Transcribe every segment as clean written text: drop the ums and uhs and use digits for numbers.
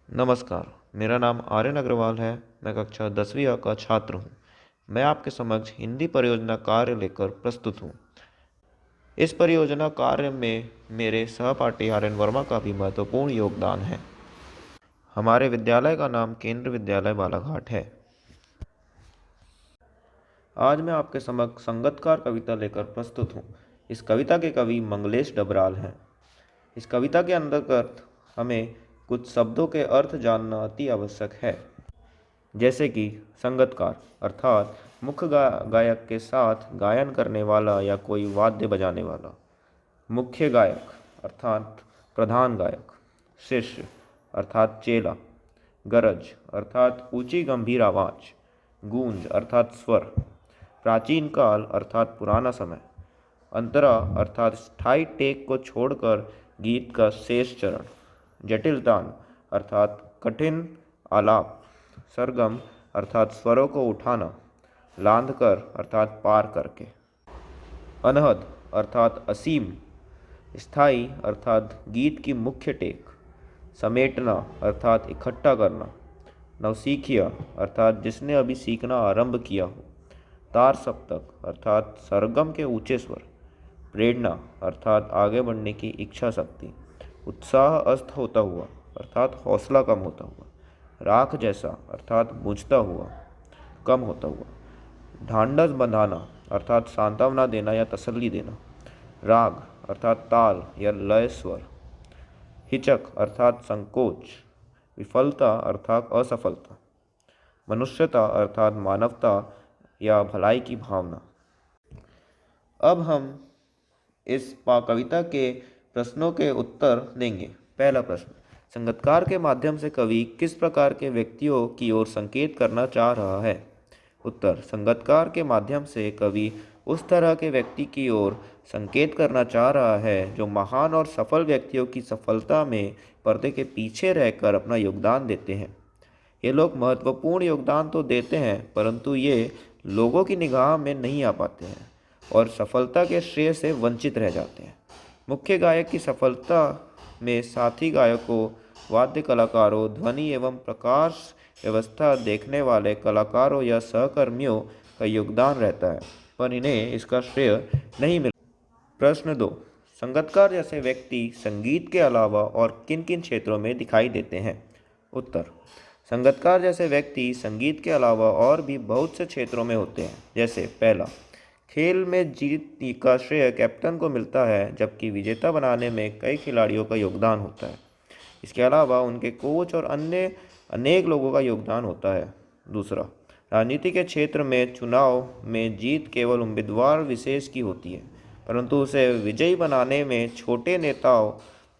नमस्कार, मेरा नाम आर्यन अग्रवाल है। मैं कक्षा 10वीं का छात्र हूँ। मैं आपके समक्ष हिंदी परियोजना कार्य लेकर प्रस्तुत हूँ। इस परियोजना कार्य में मेरे सहपाठी आर्यन वर्मा का भी महत्वपूर्ण योगदान है। हमारे विद्यालय का नाम केंद्र विद्यालय बालाघाट है। आज मैं आपके समक्ष संगतकार कविता लेकर प्रस्तुत हूँ। इस कविता के कवि मंगलेश डबराल हैं। इस कविता के अंतर्गत हमें कुछ शब्दों के अर्थ जानना अति आवश्यक है, जैसे कि संगतकार अर्थात मुख्य गायक के साथ गायन करने वाला या कोई वाद्य बजाने वाला। मुख्य गायक अर्थात प्रधान गायक। शिष्य अर्थात चेला। गरज अर्थात ऊंची गंभीर आवाज। गूंज अर्थात स्वर। प्राचीन काल अर्थात पुराना समय। अंतरा अर्थात स्थायी टेक को छोड़कर गीत का शेष चरण। जटिल तान अर्थात कठिन आलाप। सरगम अर्थात स्वरों को उठाना। लांध कर अर्थात पार करके। अनहद अर्थात असीम। स्थायी अर्थात गीत की मुख्य टेक। समेटना अर्थात इकट्ठा करना। नवसीखिया अर्थात जिसने अभी सीखना आरंभ किया हो। तार सप्तक अर्थात सरगम के ऊंचे स्वर। प्रेरणा अर्थात आगे बढ़ने की इच्छा शक्ति। उत्साह अस्त होता हुआ अर्थात हौसला कम होता हुआ। राख जैसा अर्थात बुझता हुआ, कम होता हुआ। ढांढस बंधाना अर्थात सांत्वना देना या तसल्ली देना। राग अर्थात ताल या लय स्वर। हिचक अर्थात संकोच। विफलता अर्थात असफलता। मनुष्यता अर्थात मानवता या भलाई की भावना। अब हम इस कविता के प्रश्नों के उत्तर देंगे। पहला प्रश्न, संगतकार के माध्यम से कवि किस प्रकार के व्यक्तियों की ओर संकेत करना चाह रहा है? उत्तर, संगतकार के माध्यम से कवि उस तरह के व्यक्ति की ओर संकेत करना चाह रहा है जो महान और सफल व्यक्तियों की सफलता में पर्दे के पीछे रहकर अपना योगदान देते हैं। ये लोग महत्वपूर्ण योगदान तो देते हैं, परंतु ये लोगों की निगाह में नहीं आ पाते हैं और सफलता के श्रेय से वंचित रह जाते हैं। मुख्य गायक की सफलता में साथी गायकों, वाद्य कलाकारों, ध्वनि एवं प्रकाश व्यवस्था देखने वाले कलाकारों या सहकर्मियों का योगदान रहता है, पर इन्हें इसका श्रेय नहीं मिलता। प्रश्न 2, संगतकार जैसे व्यक्ति संगीत के अलावा और किन किन क्षेत्रों में दिखाई देते हैं? उत्तर, संगतकार जैसे व्यक्ति संगीत के अलावा और भी बहुत से क्षेत्रों में होते हैं। जैसे पहला, खेल में जीत का श्रेय कैप्टन को मिलता है, जबकि विजेता बनाने में कई खिलाड़ियों का योगदान होता है। इसके अलावा उनके कोच और अन्य अनेक लोगों का योगदान होता है। दूसरा, राजनीति के क्षेत्र में चुनाव में जीत केवल उम्मीदवार विशेष की होती है, परंतु उसे विजयी बनाने में छोटे नेताओं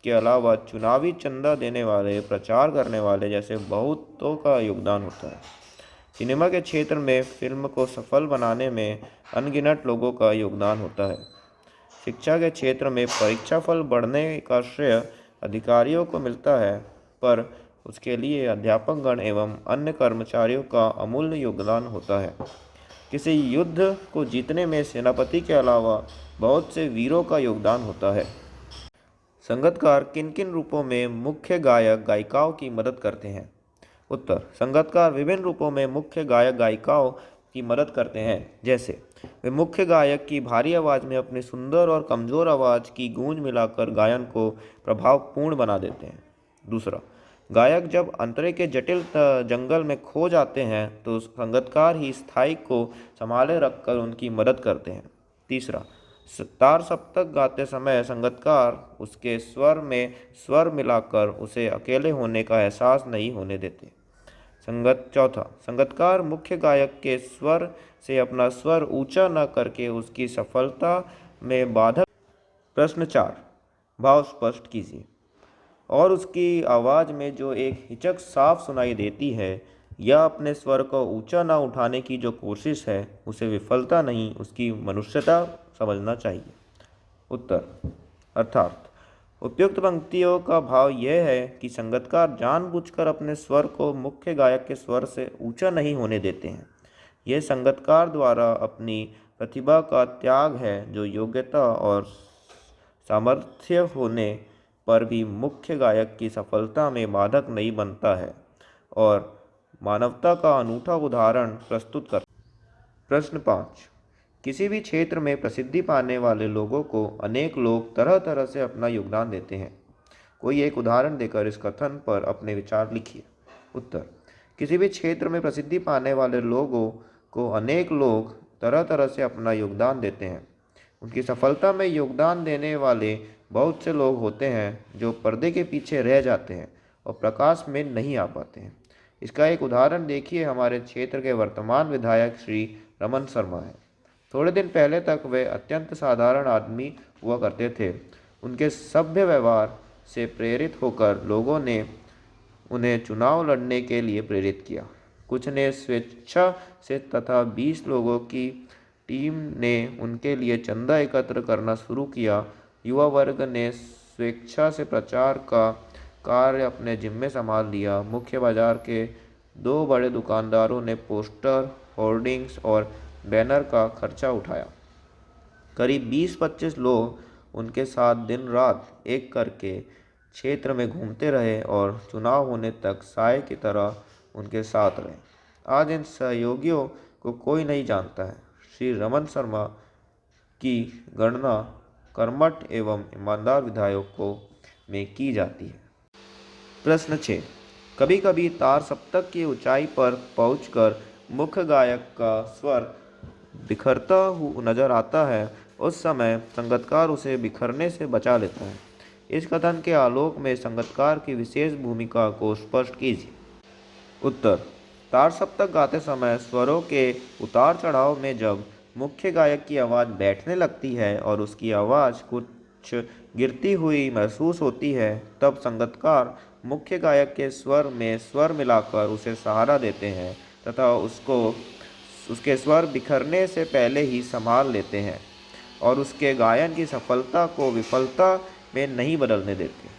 के अलावा चुनावी चंदा देने वाले, प्रचार करने वाले जैसे बहुतों का योगदान होता है। सिनेमा के क्षेत्र में फिल्म को सफल बनाने में अनगिनत लोगों का योगदान होता है। शिक्षा के क्षेत्र में परीक्षा फल बढ़ने का श्रेय अधिकारियों को मिलता है, पर उसके लिए अध्यापकगण एवं अन्य कर्मचारियों का अमूल्य योगदान होता है। किसी युद्ध को जीतने में सेनापति के अलावा बहुत से वीरों का योगदान होता है। संगतकार किन किन रूपों में मुख्य गायक गायिकाओं की मदद करते हैं? उत्तर, संगतकार विभिन्न रूपों में मुख्य गायक गायिकाओं की मदद करते हैं। जैसे वे मुख्य गायक की भारी आवाज़ में अपनी सुंदर और कमज़ोर आवाज़ की गूंज मिलाकर गायन को प्रभावपूर्ण बना देते हैं। दूसरा, गायक जब अंतरे के जटिल जंगल में खो जाते हैं तो संगतकार ही स्थायी को संभाले रखकर उनकी मदद करते हैं। तीसरा, तार सप्तक गाते समय संगतकार उसके स्वर में स्वर मिलाकर उसे अकेले होने का एहसास नहीं होने देते। चौथा, संगतकार मुख्य गायक के स्वर से अपना स्वर ऊंचा न करके उसकी सफलता में बाधक। प्रश्न 4, भाव स्पष्ट कीजिए। और उसकी आवाज़ में जो एक हिचक साफ सुनाई देती है या अपने स्वर को ऊंचा न उठाने की जो कोशिश है, उसे विफलता नहीं, उसकी मनुष्यता समझना चाहिए। उत्तर, अर्थात उपयुक्त पंक्तियों का भाव यह है कि संगतकार जानबूझकर अपने स्वर को मुख्य गायक के स्वर से ऊंचा नहीं होने देते हैं। यह संगतकार द्वारा अपनी प्रतिभा का त्याग है, जो योग्यता और सामर्थ्य होने पर भी मुख्य गायक की सफलता में बाधक नहीं बनता है और मानवता का अनूठा उदाहरण प्रस्तुत करता है। प्रश्न 5। किसी भी क्षेत्र में प्रसिद्धि पाने वाले लोगों को अनेक लोग तरह तरह से अपना योगदान देते हैं। कोई एक उदाहरण देकर इस कथन पर अपने विचार लिखिए। उत्तर। किसी भी क्षेत्र में प्रसिद्धि पाने वाले लोगों को अनेक लोग तरह तरह से अपना योगदान देते हैं। उनकी सफलता में योगदान देने वाले बहुत से लोग होते हैं जो पर्दे के पीछे रह जाते हैं और प्रकाश में नहीं आ पाते हैं। इसका एक उदाहरण देखिए, हमारे क्षेत्र के वर्तमान विधायक श्री रमन शर्मा हैं। थोड़े दिन पहले तक वे अत्यंत साधारण आदमी हुआ करते थे। उनके सभ्य व्यवहार से प्रेरित होकर लोगों ने उन्हें चुनाव लड़ने के लिए प्रेरित किया। कुछ ने स्वेच्छा से तथा 20 लोगों की टीम ने उनके लिए चंदा एकत्र करना शुरू किया। युवा वर्ग ने स्वेच्छा से प्रचार का कार्य अपने जिम्मे संभाल लिया। मुख्य बाजार के 2 बड़े दुकानदारों ने पोस्टर, होर्डिंग्स और बैनर का खर्चा उठाया। करीब 20-25 लोग उनके साथ दिन रात एक करके क्षेत्र में घूमते रहे और चुनाव होने तक साय की तरह उनके साथ रहे। आज इन सहयोगियों को कोई नहीं जानता है। श्री रमन शर्मा की गणना कर्मठ एवं ईमानदार विधायकों में की जाती है। प्रश्न 6। कभी कभी तार सप्तक की ऊंचाई पर पहुंचकर मुख्य गायक का स्वर बिखरता हुआ नजर आता है। उस समय संगीतकार उसे बिखरने से बचा लेता है। इस कथन के आलोक में संगीतकार की विशेष भूमिका को स्पष्ट कीजिए। उत्तर। तार सप्तक गाते समय स्वरों के उतार चढ़ाव में जब मुख्य गायक की आवाज़ बैठने लगती है और उसकी आवाज़ कुछ गिरती हुई महसूस होती है, तब संगीतकार मुख्य गायक के स्वर में स्वर मिलाकर उसे सहारा देते हैं तथा उसके स्वर बिखरने से पहले ही संभाल लेते हैं और उसके गायन की सफलता को विफलता में नहीं बदलने देते।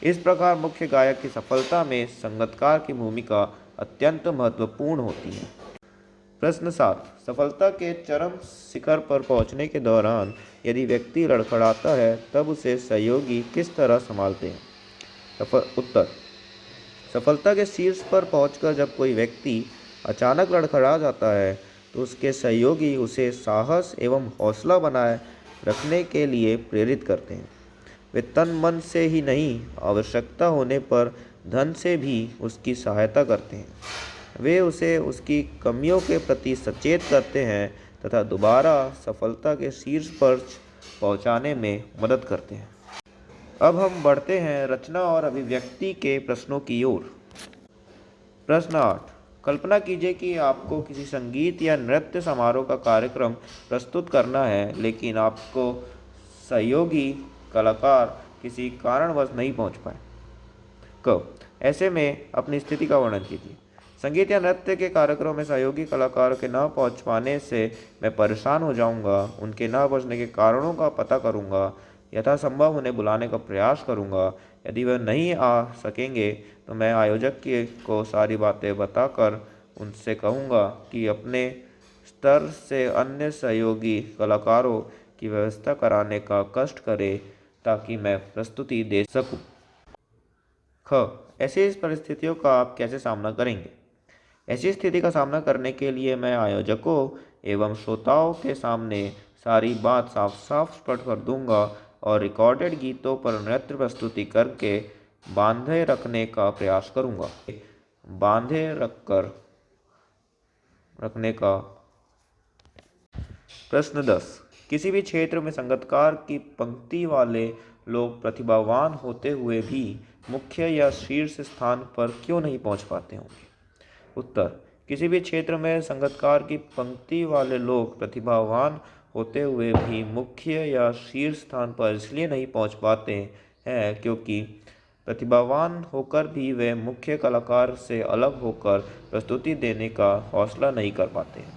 इस प्रकार मुख्य गायक की सफलता में संगीतकार की भूमिका अत्यंत महत्वपूर्ण होती है। प्रश्न 7। सफलता के चरम शिखर पर पहुंचने के दौरान यदि व्यक्ति लड़खड़ाता है तब उसे सहयोगी किस तरह संभालते हैं? उत्तर। सफलता के शीर्ष पर पहुंचकर जब कोई व्यक्ति अचानक लड़खड़ा जाता है तो उसके सहयोगी उसे साहस एवं हौसला बनाए रखने के लिए प्रेरित करते हैं। वे तन मन से ही नहीं, आवश्यकता होने पर धन से भी उसकी सहायता करते हैं। वे उसे उसकी कमियों के प्रति सचेत करते हैं तथा दोबारा सफलता के शीर्ष पर पहुंचाने में मदद करते हैं। अब हम बढ़ते हैं रचना और अभिव्यक्ति के प्रश्नों की ओर। प्रश्न 8। कल्पना कीजिए कि आपको किसी संगीत या नृत्य समारोह का कार्यक्रम प्रस्तुत करना है, लेकिन आपको सहयोगी कलाकार किसी कारणवश नहीं पहुंच पाए। कब? ऐसे में अपनी स्थिति का वर्णन कीजिए। संगीत या नृत्य के कार्यक्रम में सहयोगी कलाकारों के न पहुंच पाने से मैं परेशान हो जाऊंगा। उनके न पहुंचने के कारणों का पता करूंगा, यथासंभव उन्हें बुलाने का प्रयास करूंगा। यदि वह नहीं आ सकेंगे तो मैं आयोजक को सारी बातें बताकर उनसे कहूंगा कि अपने स्तर से अन्य सहयोगी कलाकारों की व्यवस्था कराने का कष्ट करें ताकि मैं प्रस्तुति दे सकूं। ख। ऐसी परिस्थितियों का आप कैसे सामना करेंगे? ऐसी स्थिति का सामना करने के लिए मैं आयोजकों एवं श्रोताओं के सामने सारी बात साफ साफ स्पष्ट कर दूंगा और रिकॉर्डेड गीतों पर नृत्य प्रस्तुति करके बांधे रखने का प्रयास करूंगा। बांधे रखने का। प्रश्न 10। किसी भी क्षेत्र में संगीतकार की पंक्ति वाले लोग प्रतिभावान होते हुए भी मुख्य या शीर्ष स्थान पर क्यों नहीं पहुंच पाते होंगे? उत्तर। किसी भी क्षेत्र में संगीतकार की पंक्ति वाले लोग प्रतिभावान होते हुए भी मुख्य या शीर्ष स्थान पर इसलिए नहीं पहुंच पाते हैं क्योंकि प्रतिभावान होकर भी वे मुख्य कलाकार से अलग होकर प्रस्तुति देने का हौसला नहीं कर पाते हैं।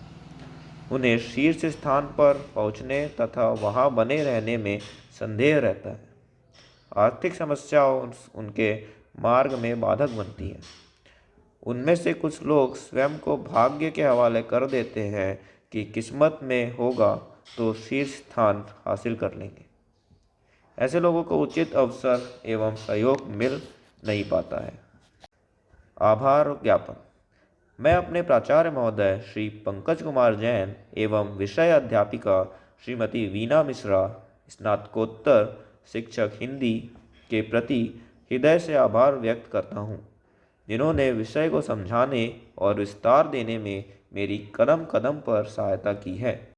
उन्हें शीर्ष स्थान पर पहुंचने तथा वहां बने रहने में संदेह रहता है। आर्थिक समस्याओं उनके मार्ग में बाधक बनती हैं। उनमें से कुछ लोग स्वयं को भाग्य के हवाले कर देते हैं कि किस्मत में होगा तो शीर्ष स्थान हासिल कर लेंगे। ऐसे लोगों को उचित अवसर एवं सहयोग मिल नहीं पाता है। आभार ज्ञापन। मैं अपने प्राचार्य महोदय श्री पंकज कुमार जैन एवं विषय अध्यापिका श्रीमती वीना मिश्रा, स्नातकोत्तर शिक्षक हिंदी के प्रति हृदय से आभार व्यक्त करता हूँ, जिन्होंने विषय को समझाने और विस्तार देने में मेरी कदम कदम पर सहायता की है।